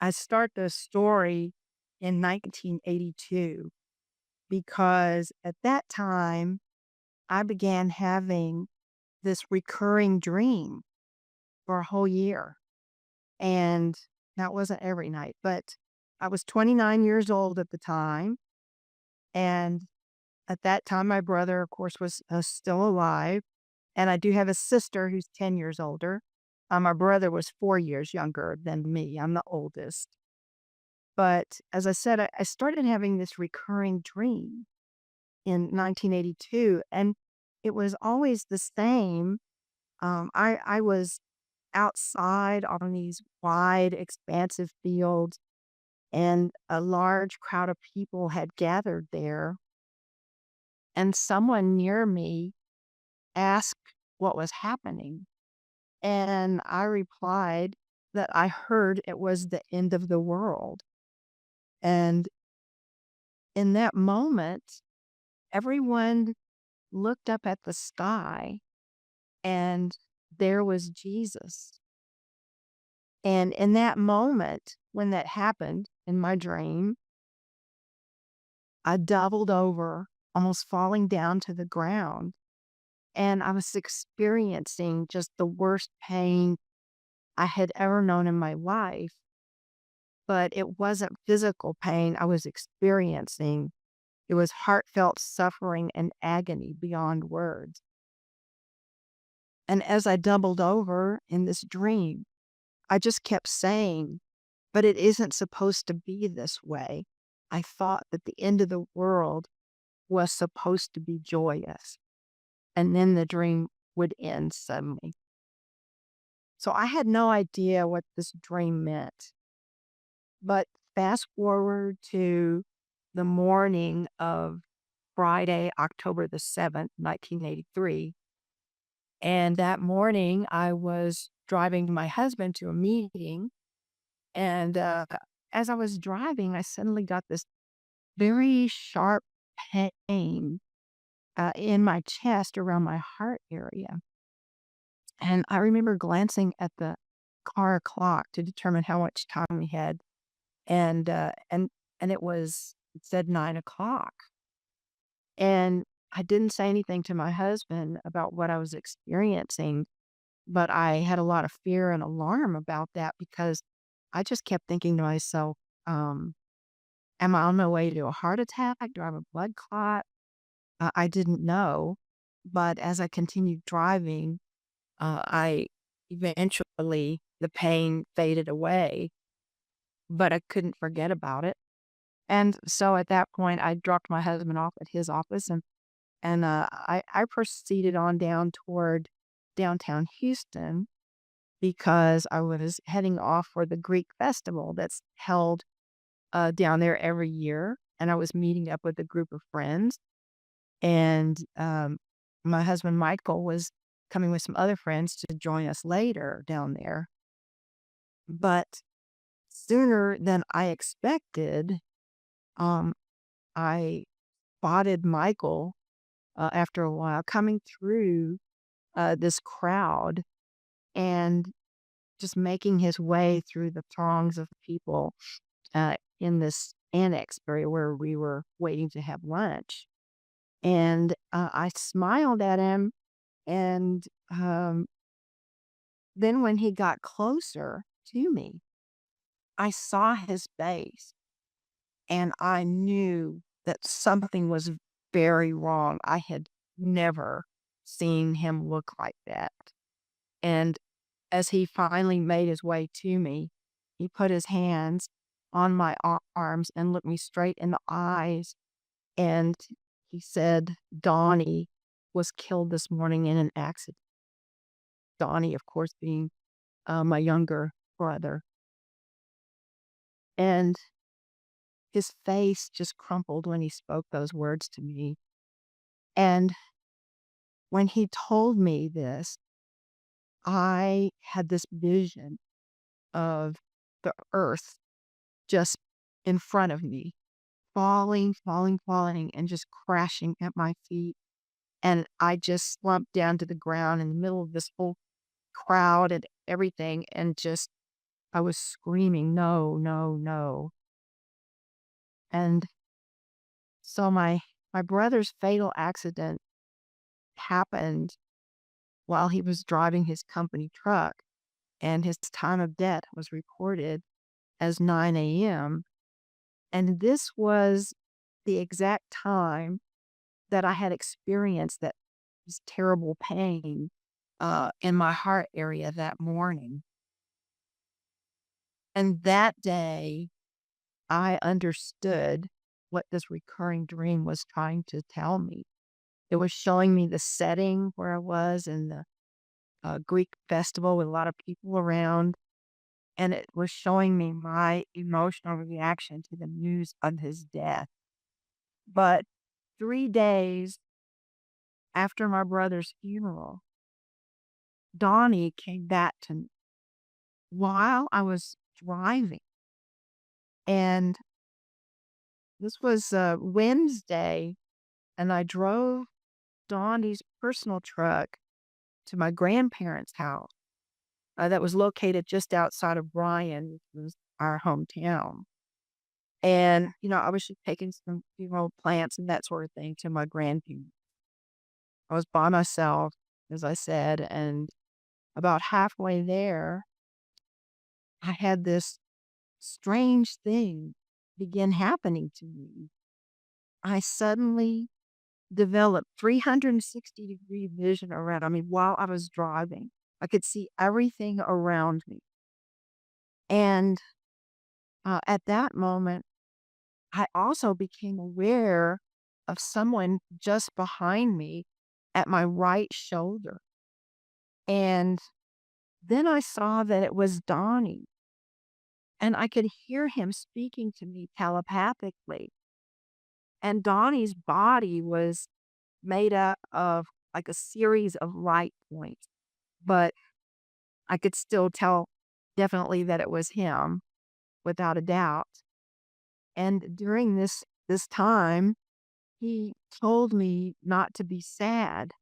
I start the story in 1982 because at that time I began having this recurring dream for a whole year. And that wasn't every night, but I was 29 years old at the time. And at that time, my brother, of course, was still alive. And I do have a sister who's 10 years older. My brother was 4 years younger than me. I'm the oldest. But as I said, I started having this recurring dream in 1982, and it was always the same. I was outside on these wide, expansive fields, and a large crowd of people had gathered there. And someone near me asked what was happening. And I replied that I heard it was the end of the world. And in that moment, everyone looked up at the sky, and there was Jesus. And in that moment, when that happened in my dream, I doubled over, almost falling down to the ground. And I was experiencing just the worst pain I had ever known in my life. But it wasn't physical pain I was experiencing. It was heartfelt suffering and agony beyond words. And as I doubled over in this dream, I just kept saying, but it isn't supposed to be this way. I thought that the end of the world was supposed to be joyous. And then the dream would end suddenly. So I had no idea what this dream meant. But fast forward to the morning of Friday, October the 7th, 1983. And that morning, I was driving my husband to a meeting. And as I was driving, I suddenly got this very sharp pain in my chest around my heart area. And I remember glancing at the car clock to determine how much time we had. And it said 9 o'clock. And I didn't say anything to my husband about what I was experiencing, but I had a lot of fear and alarm about that because I just kept thinking to myself, am I on my way to a heart attack? Do I have a blood clot? I didn't know. But as I continued driving, I eventually, the pain faded away, but I couldn't forget about it. And so at that point, I dropped my husband off at his office and I proceeded on down toward downtown Houston because I was heading off for the Greek festival that's held down there every year. And I was meeting up with a group of friends. And my husband, Michael, was coming with some other friends to join us later down there. But sooner than I expected, um, I spotted Michael after a while coming through this crowd and just making his way through the throngs of people in this annex area where we were waiting to have lunch. And I smiled at him. And then when he got closer to me, I saw his face and I knew that something was very wrong. I had never seen him look like that. And as he finally made his way to me, he put his hands on my arms and looked me straight in the eyes. And he said, Donnie was killed this morning in an accident. Donnie, of course, being my younger brother. And his face just crumpled when he spoke those words to me. And when he told me this, I had this vision of the earth just in front of me, falling, falling, falling, and just crashing at my feet. And I just slumped down to the ground in the middle of this whole crowd and everything and just I was screaming, no, no, no. And so my brother's fatal accident happened while he was driving his company truck, and his time of death was reported as 9 a.m. And this was the exact time that I had experienced that this terrible pain in my heart area that morning. And that day, I understood what this recurring dream was trying to tell me. It was showing me the setting where I was in the Greek festival with a lot of people around. And it was showing me my emotional reaction to the news of his death. But 3 days after my brother's funeral, Donnie came back to me while I was driving. And this was Wednesday, and I drove Donnie's personal truck to my grandparents' house that was located just outside of Bryan, which was our hometown. And, I was just taking some funeral plants and that sort of thing to my grandparents. I was by myself, as I said, and about halfway there, I had this strange thing begin happening to me. I suddenly developed 360-degree vision around. I mean, while I was driving, I could see everything around me. And at that moment, I also became aware of someone just behind me at my right shoulder. And then I saw that it was Donnie, and I could hear him speaking to me telepathically. And Donnie's body was made up of like a series of light points, but I could still tell definitely that it was him without a doubt. And during this time, he told me not to be sad,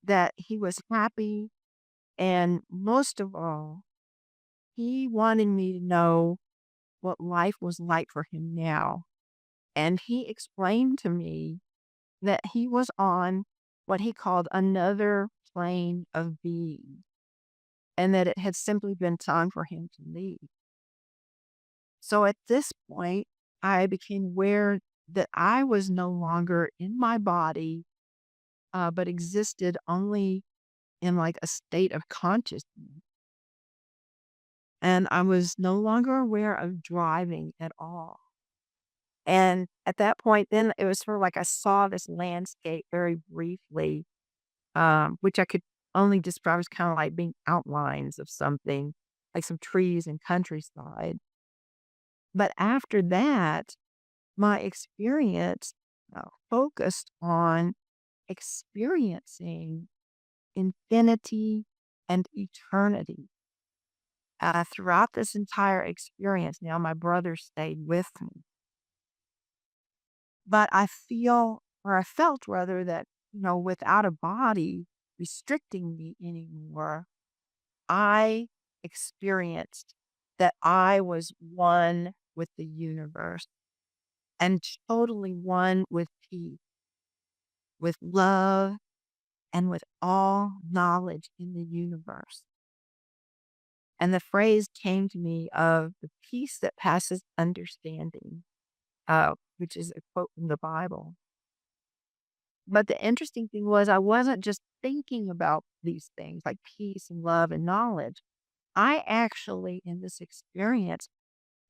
that he was happy, and most of all, he wanted me to know what life was like for him now. And he explained to me that he was on what he called another plane of being, and that it had simply been time for him to leave. So at this point, I became aware that I was no longer in my body, but existed only in like a state of consciousness. And I was no longer aware of driving at all. And at that point, then it was sort of like I saw this landscape very briefly, which I could only describe as kind of like being outlines of something, like some trees and countryside. But after that, my experience focused on experiencing infinity and eternity. Throughout this entire experience, now my brother stayed with me. But I felt rather that, without a body restricting me anymore, I experienced that I was one with the universe and totally one with peace, with love, and with all knowledge in the universe. And the phrase came to me of the peace that passes understanding, which is a quote from the Bible. But the interesting thing was I wasn't just thinking about these things like peace and love and knowledge. I actually, in this experience,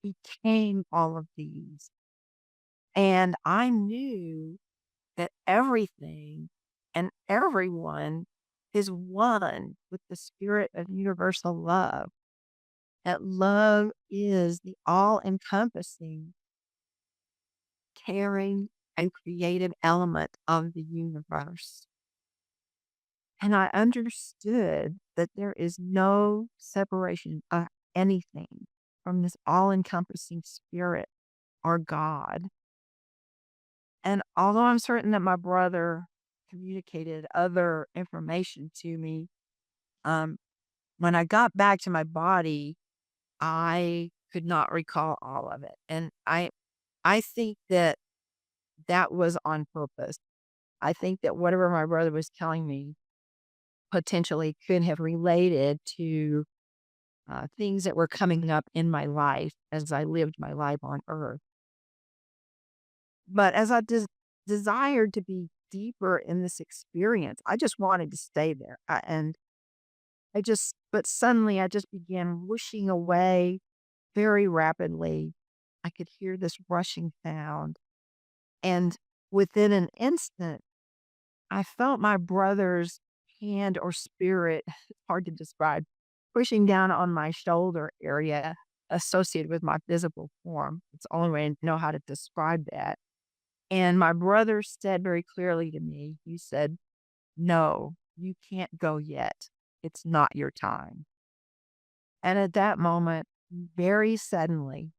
became all of these. And I knew that everything and everyone is one with the spirit of universal love. That love is the all encompassing, caring, and creative element of the universe. And I understood that there is no separation of anything from this all encompassing spirit or God. And although I'm certain that my brother communicated other information to me, um, when I got back to my body, I could not recall all of it. And I think that that was on purpose. I think that whatever my brother was telling me potentially could have related to things that were coming up in my life as I lived my life on earth. But as I desired to be deeper in this experience, I just wanted to stay there. But suddenly I just began whooshing away very rapidly. I could hear this rushing sound. And within an instant, I felt my brother's hand or spirit, it's hard to describe, pushing down on my shoulder area associated with my physical form. It's the only way I know how to describe that. And my brother said very clearly to me, he said, "No, you can't go yet. It's not your time." And at that moment, very suddenly,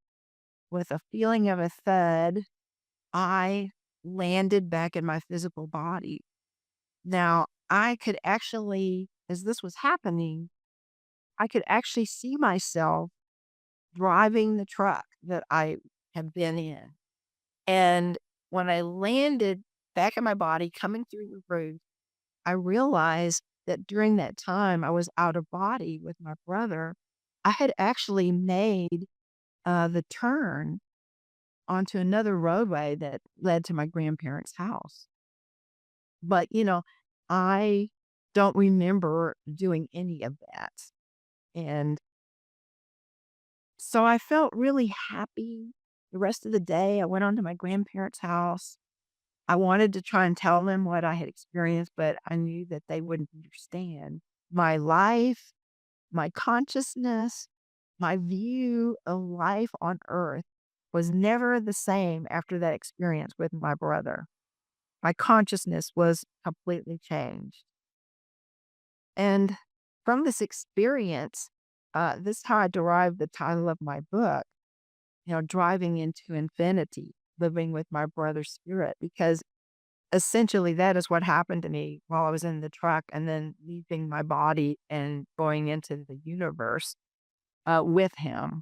with a feeling of a thud, I landed back in my physical body. Now, I could actually, as this was happening, I could actually see myself driving the truck that I had been in. And when I landed back in my body, coming through the roof, I realized that during that time I was out of body with my brother. I had actually made the turn onto another roadway that led to my grandparents' house. But, I don't remember doing any of that. And so I felt really happy the rest of the day. I went on to my grandparents' house. I wanted to try and tell them what I had experienced, but I knew that they wouldn't understand. My life, my consciousness, my view of life on earth was never the same after that experience with my brother. My consciousness was completely changed. And from this experience, this is how I derived the title of my book, Driving into Infinity, Living with My Brother's Spirit, because essentially that is what happened to me while I was in the truck and then leaving my body and going into the universe with him.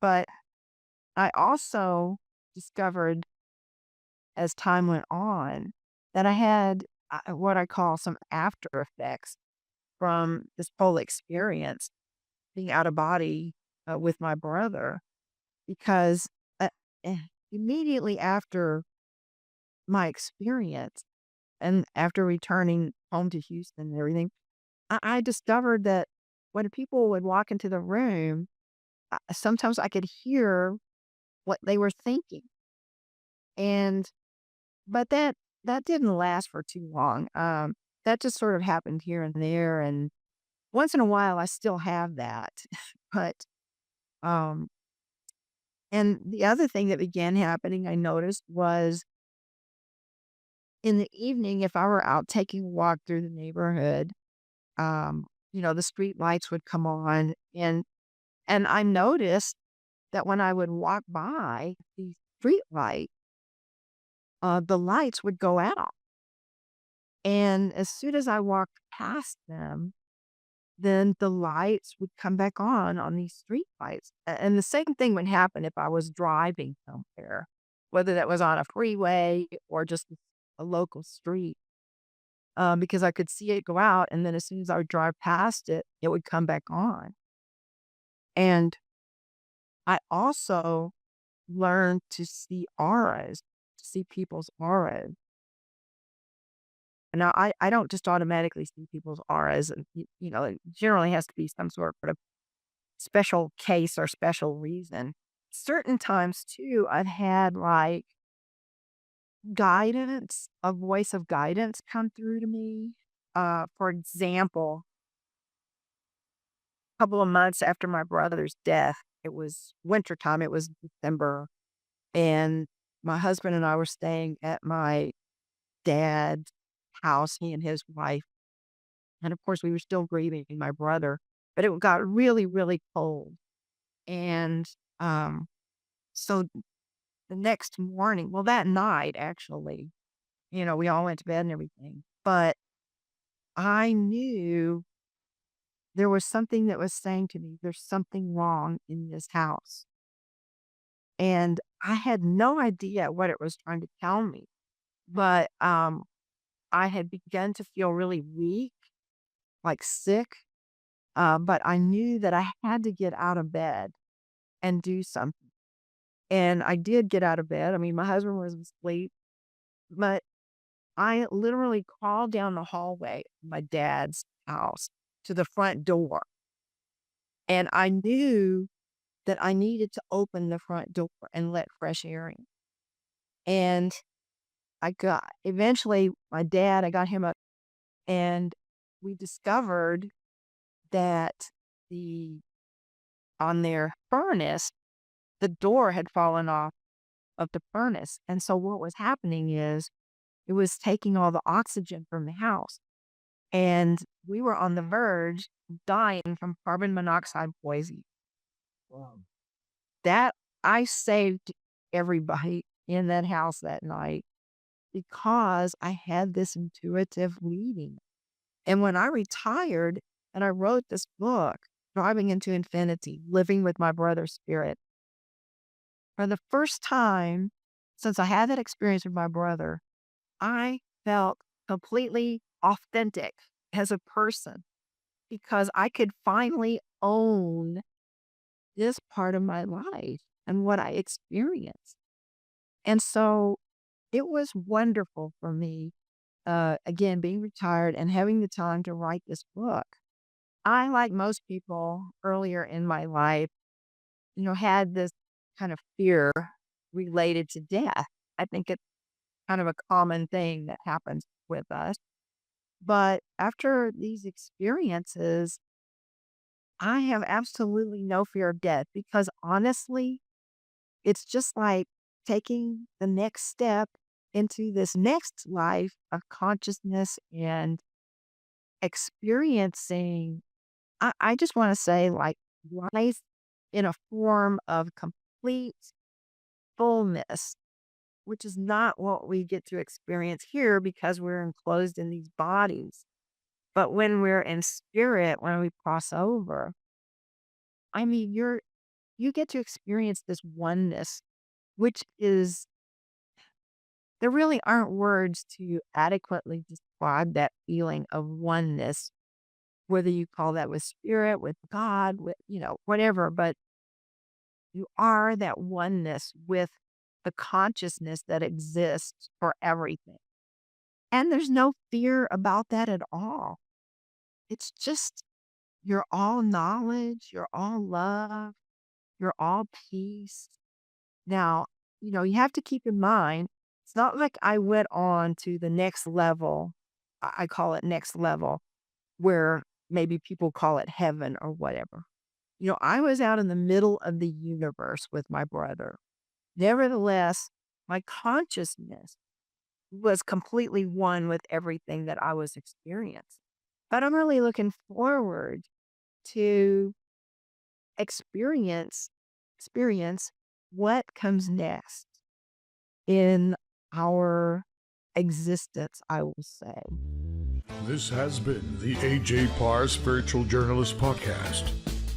But I also discovered as time went on that I had what I call some after effects from this whole experience, being out of body with my brother, because uh, eh, immediately after my experience and after returning home to Houston and everything, I discovered that when people would walk into the room, sometimes I could hear what they were thinking. And but that didn't last for too long. That just sort of happened here and there, and once in a while, I still have that. But, um and the other thing that began happening, I noticed, was in the evening, if I were out taking a walk through the neighborhood, the street lights would come on, and I noticed that when I would walk by the street light, the lights would go out, and as soon as I walked past them, then the lights would come back on these street lights, and the same thing would happen if I was driving somewhere, whether that was on a freeway or just a local street, because I could see it go out, and then as soon as I would drive past it, it would come back on. And I also learned to see auras, to see people's auras. Now I don't just automatically see people's auras, and, it generally has to be some sort of special case or special reason. Certain times too, I've had, like, guidance, a voice of guidance come through to me. For example, a couple of months after my brother's death, it was wintertime, it was December, and my husband and I were staying at my dad's house, he and his wife, and of course, we were still grieving my brother, but it got really, really cold, and, so the next morning, well, that night, actually, we all went to bed and everything, but I knew there was something that was saying to me, there's something wrong in this house. And I had no idea what it was trying to tell me, but I had begun to feel really weak, like sick. But I knew that I had to get out of bed and do something. And I did get out of bed. I mean, my husband was asleep, but I literally crawled down the hallway of my dad's house to the front door. And I knew that I needed to open the front door and let fresh air in. And eventually my dad, I got him up and we discovered that the, on their furnace, the door had fallen off of the furnace. And so what was happening is it was taking all the oxygen from the house. And we were on the verge of dying from carbon monoxide poisoning. Wow. That I saved everybody in that house that night because I had this intuitive reading. And when I retired and I wrote this book, Driving into Infinity, Living with My Brother's Spirit, for the first time since I had that experience with my brother, I felt completely authentic as a person because I could finally own this part of my life and what I experienced. And so it was wonderful for me, again, being retired and having the time to write this book. I, like most people earlier in my life, had this kind of fear related to death. I think it's kind of a common thing that happens with us. But after these experiences, I have absolutely no fear of death because honestly, it's just like taking the next step into this next life of consciousness and experiencing. I just want to say, like, life in a form of complete fullness, which is not what we get to experience here because we're enclosed in these bodies. But when we're in spirit, when we cross over, I mean, you get to experience this oneness, which is, there really aren't words to adequately describe that feeling of oneness, whether you call that with spirit, with God, with, whatever, but you are that oneness with the consciousness that exists for everything. And there's no fear about that at all. It's just, you're all knowledge, you're all love, you're all peace. Now, you have to keep in mind, it's not like I went on to the next level. I call it next level, where maybe people call it heaven or whatever. I was out in the middle of the universe with my brother. Nevertheless, my consciousness was completely one with everything that I was experiencing. But I'm really looking forward to experience what comes next in our existence, I will say. This has been the A.J. Parr Spiritual Journalist Podcast.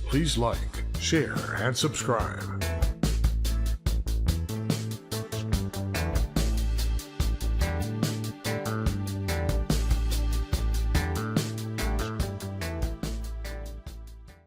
Please like, share, and subscribe.